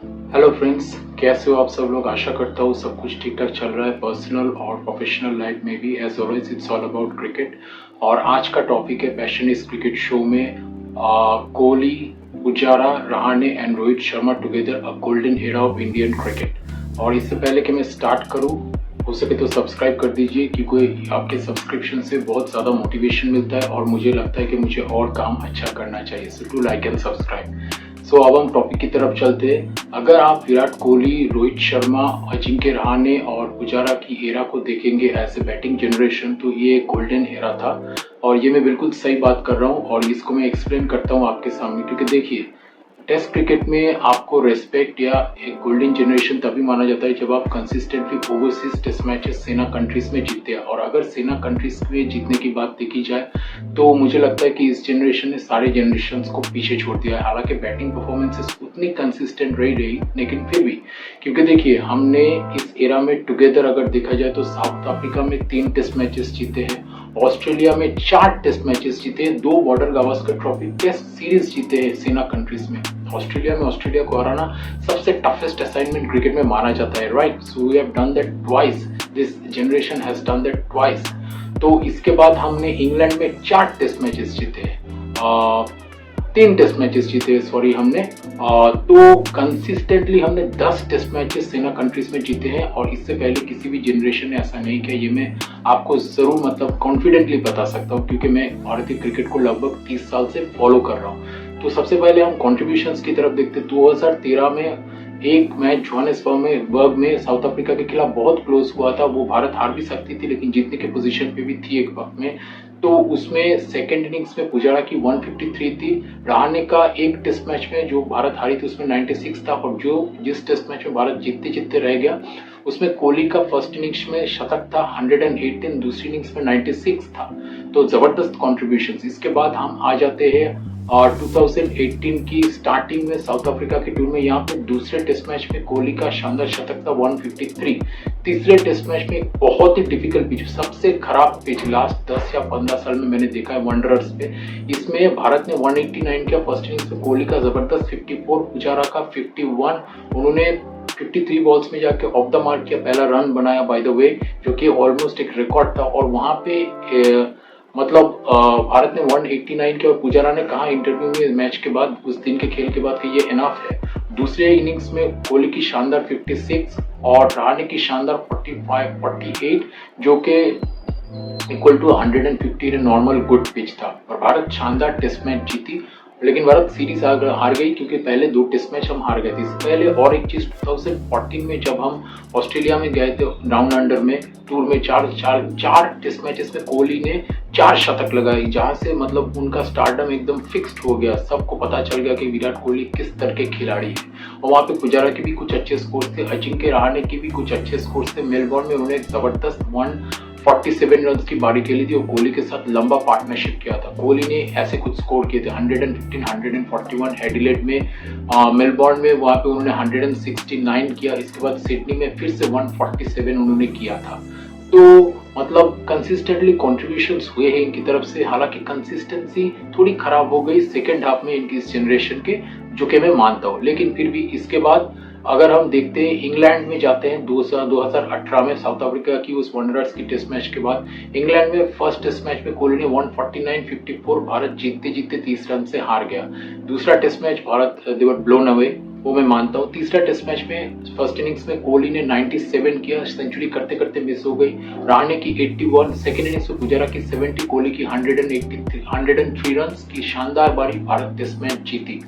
Hello friends, कैसे हो आप सब लोग। आशा करता हूँ सब कुछ ठीक ठाक चल रहा है पर्सनल और प्रोफेशनल लाइफ में भी। As always it's all about cricket. और आज का टॉपिक है पैशन इज क्रिकेट शो में Kohli, Pujara, Rahane and Rohit Sharma together a golden era of Indian cricket. और इससे पहले कि मैं स्टार्ट करूँ, हो सके तो सब्सक्राइब कर दीजिए, क्योंकि आपके सब्सक्रिप्शन से बहुत ज़्यादा मोटिवेशन मिलता है और मुझे लगता है कि मुझे और काम अच्छा करना चाहिए। So do like and subscribe. So अब हम टॉपिक की तरफ चलते हैं। अगर आप विराट कोहली, रोहित शर्मा, अजिंक्य रहाणे और पुजारा की एरा को देखेंगे एज ए बैटिंग जनरेशन, तो ये गोल्डन एरा था। और ये मैं बिल्कुल सही बात कर रहा हूँ और इसको मैं एक्सप्लेन करता हूँ आपके सामने। क्योंकि देखिए, टेस्ट क्रिकेट में आपको रेस्पेक्ट या एक गोल्डन जनरेशन तभी माना जाता है जब आप consistently overseas test matches SENA countries में जीतते हैं। और अगर सेना कंट्रीज में जीतने की बात देखी जाए तो मुझे लगता है कि इस जनरेशन ने सारे जनरेशन को पीछे छोड़ दिया है। हालांकि बैटिंग परफॉर्मेंसेस उतनी कंसिस्टेंट रही, लेकिन फिर भी, क्योंकि देखिए हमने इस एरा में टुगेदर अगर देखा जाए तो साउथ अफ्रीका में 3 टेस्ट मैचेस जीते हैं, ऑस्ट्रेलिया में 4 टेस्ट मैचेस जीते हैं, 2 Border Gavaskar trophy test series जीते हैं सेना कंट्रीज में। ऑस्ट्रेलिया को हराना सबसे टफेस्ट असाइनमेंट क्रिकेट में माना जाता है, right. So we have done that twice, this generation has done that twice. तो इसके बाद हमने इंग्लैंड में 4 टेस्ट मैचेस जीते हैं, 3 टेस्ट मैचेस जीते, सॉरी हमने। तो कंसिस्टेंटली हमने 10 टेस्ट मैचेस सेना कंट्रीज में जीते हैं और इससे पहले किसी भी जनरेशन ने ऐसा नहीं किया। ये मैं आपको जरूर मतलब कॉन्फिडेंटली बता सकता हूँ, क्योंकि मैं भारतीय क्रिकेट को लगभग 30 साल से फॉलो कर रहा हूँ। तो सबसे पहले हम कॉन्ट्रीब्यूशंस की तरफ देखते। 2013 में एक मैच जोहानिसबर्ग में साउथ अफ्रीका के खिलाफ बहुत क्लोज हुआ था। वो भारत हार भी सकती थी, लेकिन जीतने की पोजीशन पे भी थी एक वक्त में। तो उसमें सेकंड इनिंग्स में पुजारा की 153 थी। रहाणे का एक टेस्ट मैच में जो भारत हारी थी उसमें 96 था, और जो जिस टेस्ट मैच में भारत जीतते जीतते रह गया उसमें कोहली का फर्स्ट इनिंग्स में शतक था 118, दूसरी इनिंग्स में 96 था। तो जबरदस्त कॉन्ट्रीब्यूशन। इसके बाद हम आ जाते हैं और 2018 की स्टार्टिंग में साउथ अफ्रीका की टीम में। यहाँ पे दूसरे टेस्ट मैच में कोहली का शानदार शतक था 153। तीसरे टेस्ट मैच में एक बहुत ही डिफिकल्ट पिच, सबसे खराब पिच लास्ट 10 या 15 साल में मैंने देखा है वनडरर्स पे। इसमें भारत ने 189 किया फर्स्ट इनिंग्स में, कोहली का जबरदस्त 54, पुजारा का 51। उन्होंने 53 बॉल्स में जाके ऑफ द मार्क किया, पहला रन बनाया बाय द वे, जो कि ऑलमोस्ट एक रिकॉर्ड था। और वहां पे मतलब भारत ने 189 किया और पुजारा ने कहा इंटरव्यू में मैच के बाद, उस दिन के खेल के बाद, कि ये इनफ है। दूसरे इनिंग्स में कोहली की शानदार 56 और रहाणे की शानदार 48, जो कि equal to 150 normal good pitch था। और भारत शानदार टेस्ट मैच जीती, लेकिन भारत सीरीज हार गई, क्योंकि पहले 2 टेस्ट मैच हम हार गए थे। इससे पहले और एक चीज 2014 में जब हम ऑस्ट्रेलिया में गए थे डाउन अंडर में टूर में, 4 टेस्ट मैचेस में कोहली ने 4 शतक लगाई, जहां से मतलब उनका स्टारडम एकदम फिक्स्ड हो गया। सबको पता चल गया कि विराट कोहली किस तरह के खिलाड़ी है। और वहां पे पुजारा के भी कुछ अच्छे स्कोर थे, अजिंक्य रहाणे के भी कुछ अच्छे स्कोर थे। मेलबोर्न में उन्होंने एक जबरदस्त 147 रन की बारी खेली थी और कोहली के साथ लंबा पार्टनरशिप किया था। कोहली ने ऐसे कुछ स्कोर किए थे 115, 141 एडिलेड में, मेलबोर्न में वहां पे उन्होंने 169 किया। इसके बाद सिडनी में फिर से 147 उन्होंने किया था। तो मतलब कंसिस्टेंटली कॉन्ट्रीब्यूशंस हुए हैं इनकी तरफ से। हालांकि कंसिस्टेंसी थोड़ी खराब हो गई सेकेंड हाफ में इनकी इस जनरेशन के, जो कि मैं मानता हूँ, लेकिन फिर भी। इसके बाद अगर हम देखते हैं इंग्लैंड में जाते हैं 2018 में साउथ अफ्रीका की उस वनडरर्स की टेस्ट मैच के बाद, इंग्लैंड में फर्स्ट टेस्ट मैच में कोहली ने 149, 54, भारत जीतते जीतते 30 रन से हार गया। दूसरा टेस्ट मैच भारत दे वर ब्लोन अवे, वो मैं मानता हूँ। तीसरा टेस्ट मैच में फर्स्ट इनिंग्स में कोहली ने 97 किया, सेंचुरी करते करते मिस हो गई। रहाणे की 81, सेकेंड इनिंग्स में पुजारा की 70, कोहली की 103 रन की शानदार बारी, भारत टेस्ट मैच जीती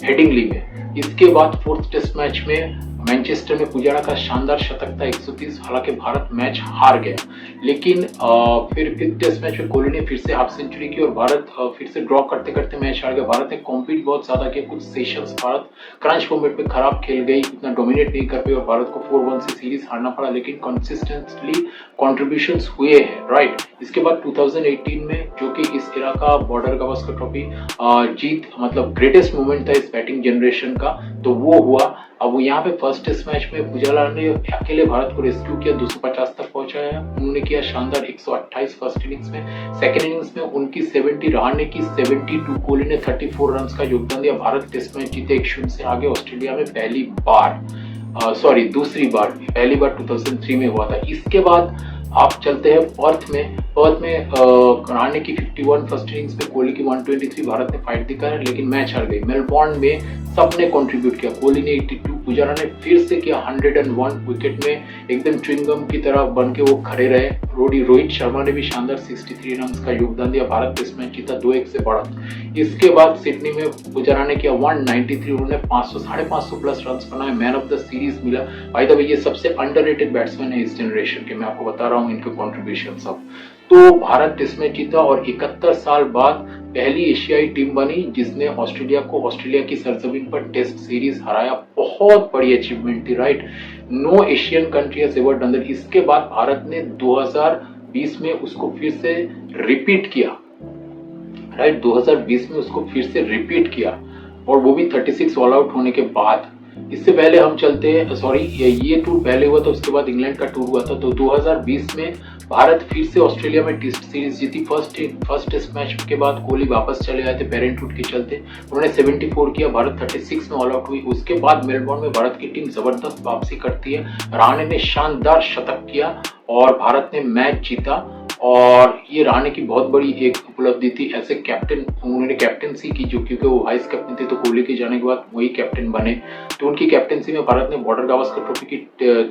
हेडिंगली में। इसके बाद फोर्थ टेस्ट मैच में मैनचेस्टर में पुजारा का शानदार शतक था 130, हालांकि भारत मैच हार गया। लेकिन फिर फिफ्थ टेस्ट मैच में कोहली ने फिर से हाफ सेंचुरी की और भारत फिर से ड्रॉ करते करते मैच हार गया। भारत ने कॉम्पीट बहुत ज्यादा किया, कुछ सेशंस भारत क्रंच फॉर्मेट में खराब खेल गई, इतना डोमिनेट नहीं कर पाई और भारत को 4-1 से सीरीज हारना पड़ा। लेकिन कंसिस्टेंटली कॉन्ट्रीब्यूशंस हुए हैं, राइट। इसके बाद 2018 में, जो कि इस एरा का बॉर्डर गावस्कर ट्रॉफी जीत मतलब ग्रेटेस्ट मोमेंट था इस बैटिंग जनरेशन का, तो वो हुआ। अब यहाँ पे फर्स्ट टेस्ट मैच में पुजारा ने अकेले भारत को रेस्क्यू किया, 250 तक पहुंचे। पहुंचाया। उन्होंने किया शानदार 128 फर्स्ट इनिंग्स में। सेकेंड इनिंग्स में उनकी 70, रहाणे की 72, कोहली ने 34 रन का योगदान दिया। भारत टेस्ट मैच जीते 1-0 से आगे ऑस्ट्रेलिया में दूसरी बार, पहली बार 2003 में हुआ था। इसके बाद आप चलते हैं पर्थ में। रहाणे की 51 फर्स्ट इनिंग्स में, कोहली की 123, भारत ने फाइट दिखाया लेकिन मैच हार गई। मेलबोर्न में सबने कंट्रीब्यूट किया। कोहली ने 82, पुजारा ने फिर से किया 101, विकेट में एकदम च्युइंगम की तरह बन के वो खड़े रहे। रोहित शर्मा ने भी शानदार 63 रन का योगदान दिया। भारत टेस्ट मैच जीता 2-1 से बढ़त। इसके बाद सिडनी में पुजारा ने किया 193, उन्होंने 550 प्लस रन बनाए। मैन ऑफ द सीरीज मिला। बाय द वे ये सबसे अंडररेटेड बैट्समैन है इस जनरेशन के, मैं आपको बता रहा हूँ इनके कॉन्ट्रीब्यूशन सब। तो भारत टेस्ट मैच जीता और 71 साल बाद पहली एशियाई टीम बनी जिसने ऑस्ट्रेलिया की सरजमीन पर टेस्ट सीरीज हराया। बहुत बड़ी अचीवमेंट थी, right. No Asian country has ever done that. इसके बाद भारत ने 2020 में उसको फिर से रिपीट किया, राइट। 2020 में उसको फिर से रिपीट किया और वो भी 36 ऑल आउट होने के बाद। इससे पहले हम चलते हैं, ये टूर पहले हुआ था, उसके बाद इंग्लैंड का टूर हुआ था। तो 2020 में भारत फिर से ऑस्ट्रेलिया में टेस्ट सीरीज जीती। फर्स्ट टेस्ट मैच के बाद कोहली वापस चले आए थे पेरेंटहुड के चलते। उन्होंने 74 किया, भारत 36 में ऑल आउट हुई। उसके बाद मेलबोर्न में भारत की टीम जबरदस्त वापसी करती है। रहाणे ने शानदार शतक किया और भारत ने मैच जीता। और ये रहाणे की बहुत बड़ी एक उपलब्धि थी एज ए कैप्टन। उन्होंने कैप्टनसी की, जो क्योंकि वो वाइस कैप्टन थे तो कोहली के जाने के बाद वही कैप्टन बने। तो उनकी कैप्टनसी में भारत ने बॉर्डर गावस्कर ट्रॉफी की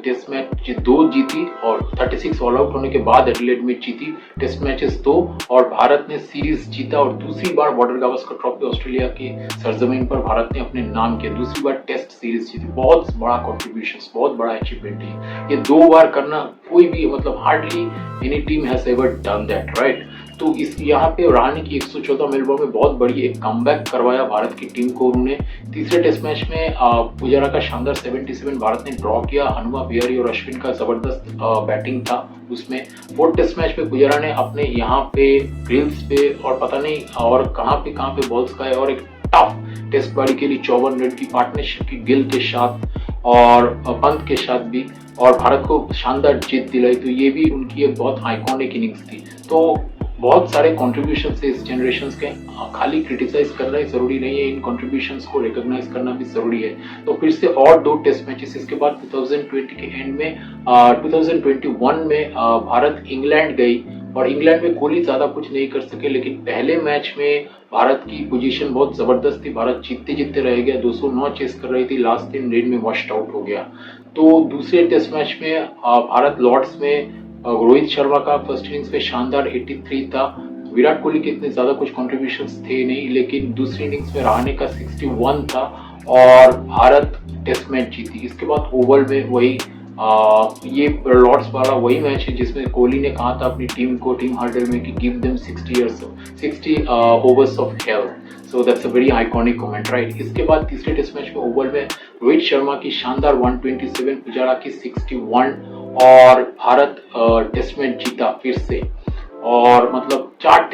टेस्ट मैच 2 जीती और 36 ऑल आउट होने के बाद एडिलेड में जीती टेस्ट मैचेस 2 और भारत ने सीरीज जीता। और दूसरी बार बॉर्डर गावस्कर ट्रॉफी ऑस्ट्रेलिया की सरजमीन पर भारत ने अपने नाम किया। दूसरी बार टेस्ट सीरीज जीती। बहुत बड़ा कॉन्ट्रीब्यूशन, बहुत बड़ा अचीवमेंट है ये। 2 बार करना कोई भी, मतलब hardly any team has ever done that, right. तो इस यहाँ पे रहाणे की 114 मेलबोर्न में बहुत बड़ी एक कमबैक करवाया भारत की टीम को उन्होंने। तीसरे टेस्ट मैच में पुजारा का शानदार 77 भारत ने ड्रॉ किया। हनुमा विहारी और अश्विन का जबरदस्त बैटिंग था उसमें। फोर्थ टेस्ट मैच में पुजारा ने अपने यहाँ पे ग्रिल्स पे और पता नहीं और कहाँ पे बॉल्स खाए और एक टफ टेस्ट बारी के लिए 54 रन की पार्टनरशिप की गिल के साथ और पंत के साथ भी, और भारत को शानदार जीत दिलाई। तो ये भी उनकी एक बहुत आइकॉनिक इनिंग्स थी। तो बहुत सारे कॉन्ट्रीब्यूशन से इस जनरेशन के, खाली क्रिटिसाइज करना ही जरूरी नहीं है, इन कॉन्ट्रीब्यूशंस को रिकॉग्नाइज करना भी जरूरी है। तो फिर से और 2 टेस्ट मैचेस इसके बाद 2020 के एंड में 2021 में भारत इंग्लैंड गई और इंग्लैंड में कोहली ज्यादा कुछ नहीं कर सके, लेकिन पहले मैच में भारत की पोजीशन बहुत जबरदस्त थी। भारत जीतते रह गया, 209 चेस कर रही थी, लास्ट 3 रेड में वॉश्ड आउट हो गया। तो दूसरे टेस्ट मैच में भारत लॉर्ड्स में रोहित शर्मा का फर्स्ट इनिंग्स में शानदार 83 था। विराट कोहली के इतने ज्यादा कुछ कॉन्ट्रीब्यूशंस थे नहीं, लेकिन दूसरी इनिंग्स में रहाणे का 61 था और भारत टेस्ट मैच जीती। इसके बाद ओवल में वही ये लॉर्ड्स वाला वही मैच है जिसमें कोहली ने कहा था अपनी टीम को, टीम हर्डल में, कि give them 60 overs of hell. So that's a very iconic comment, right. इसके बाद तीसरे टेस्ट मैच में ओवल में रोहित शर्मा की शानदार 127, पुजारा की 61 और भारत टेस्ट मैच जीता फिर से। और मतलब 3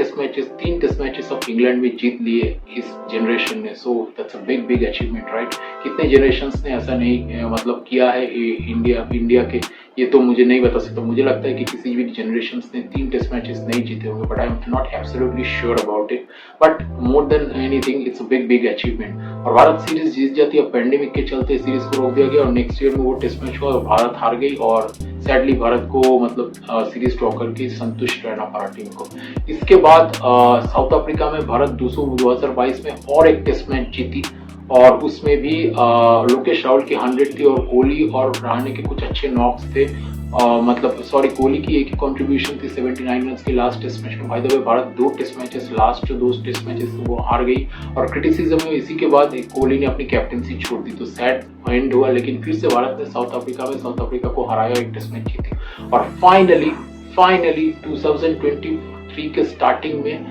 टेस्ट मैचेस ऑफ इंग्लैंड में जीत लिए इस जनरेशन ने। So that's a big achievement, right. कितने जनरेशंस ने ऐसा नहीं मतलब किया है इंडिया के, ये तो मुझे नहीं बता सकता। मुझे लगता है कि किसी भी जनरेशंस ने 3 टेस्ट मैचेस नहीं जीते होंगे, but I am not absolutely sure about it. But more than anything it's a big achievement. और भारत सीरीज जीत जाती है। पैंडेमिक के चलते सीरीज को रोक दिया गया और नेक्स्ट ईयर में वो टेस्ट मैच हुआ और भारत हार गई और सैडली भारत को मतलब सीरीज ड्रॉ करके संतुष्ट रहना पड़ा टीम को। इसके बाद साउथ अफ्रीका में भारत 2022 में और एक टेस्ट मैच जीती और उसमें भी लोकेश राहुल की 100 थी और कोहली और रहाणे के कुछ अच्छे नॉक्स थे। कोहली की एक ही कंट्रीब्यूशन थी 79 रन की लास्ट टेस्ट मैच में। By the way Bharat 2 test matches, last जो 2 टेस्ट मैचेस वो हार गई और क्रिटिसिज्म में इसी के बाद कोहली ने अपनी कैप्टनसी छोड़ दी। तो सैड एंड हुआ, लेकिन फिर से भारत ने साउथ अफ्रीका को हराया, एक टेस्ट मैच जीती। और फाइनली 2023 के स्टार्टिंग में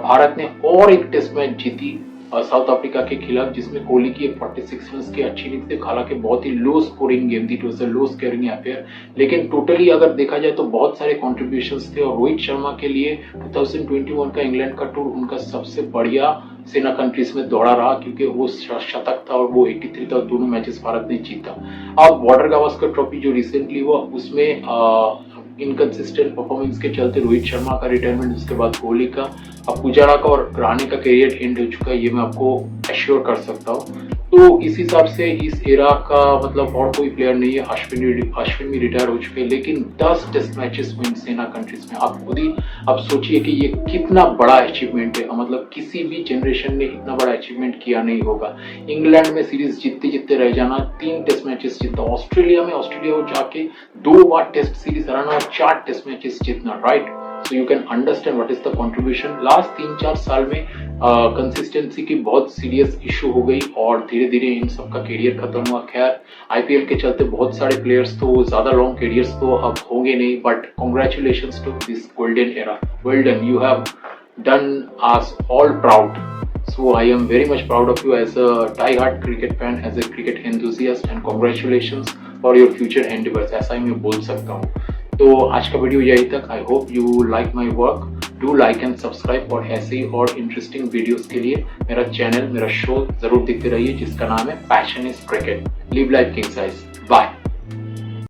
भारत ने और एक टेस्ट मैच जीती साउथ अफ्रीका के खिलाफ, जिसमें कोहली की 46 रन की अच्छी इनिंग्स थी। हालांकि बहुत ही लो स्कोरिंग गेम थी, लो स्कोरिंग अफेयर, लेकिन टोटली अगर देखा जाए तो बहुत सारे कॉन्ट्रीब्यूशंस थे। और रोहित शर्मा के लिए 2021 का इंग्लैंड का टूर उनका सबसे बढ़िया सेना कंट्रीज में दौड़ा रहा, क्योंकि वो शतक था और वो 83 था। दोनों मैचेस भारत ने जीता। अब बॉर्डर गावस्कर ट्रॉफी जो रिसेंटली हुआ उसमें इनकंसिस्टेंट परफॉर्मेंस के चलते रोहित शर्मा का रिटायरमेंट, उसके बाद कोहली का, अब पुजारा का और रहाणे का करियर एंड हो चुका है, ये मैं आपको एश्योर कर सकता हूँ। तो इस हिसाब से इस एरा का मतलब और कोई प्लेयर नहीं है। अश्विन भी रिटायर हो चुके हैं, लेकिन 10 test matches win SENA countries में, आप खुद ही अब सोचिए कि ये कितना बड़ा अचीवमेंट है। मतलब किसी भी जनरेशन ने इतना बड़ा अचीवमेंट किया नहीं होगा। इंग्लैंड में सीरीज जीतते जीतते रह जाना, 3 टेस्ट मैचेस जीतना, ऑस्ट्रेलिया को जाके 2 बार टेस्ट सीरीज हराना और 4 टेस्ट मैचेस जीतना, right. So you can understand what is the contribution. Last 3-4 साल में कंसिस्टेंसी की बहुत सीरियस इशू हो गई और धीरे धीरे इन सबका करियर खत्म हुआ। खैर आईपीएल के चलते बहुत सारे प्लेयर्स तो ज्यादा लॉन्ग करियर्स तो अब होंगे नहीं, but congratulations to this golden era. Well done, you have done us all proud. So I am very much proud of you as a die-hard cricket fan, as a cricket enthusiast, and congratulations for your future endeavors. ऐसा ही मैं बोल सकता हूँ। तो आज का video यही तक। I hope you like my work. Do like and subscribe और ऐसे ही और इंटरेस्टिंग वीडियोस के लिए मेरा चैनल, मेरा शो जरूर देखते रहिए, जिसका नाम है passion is cricket. Live life king size. Bye.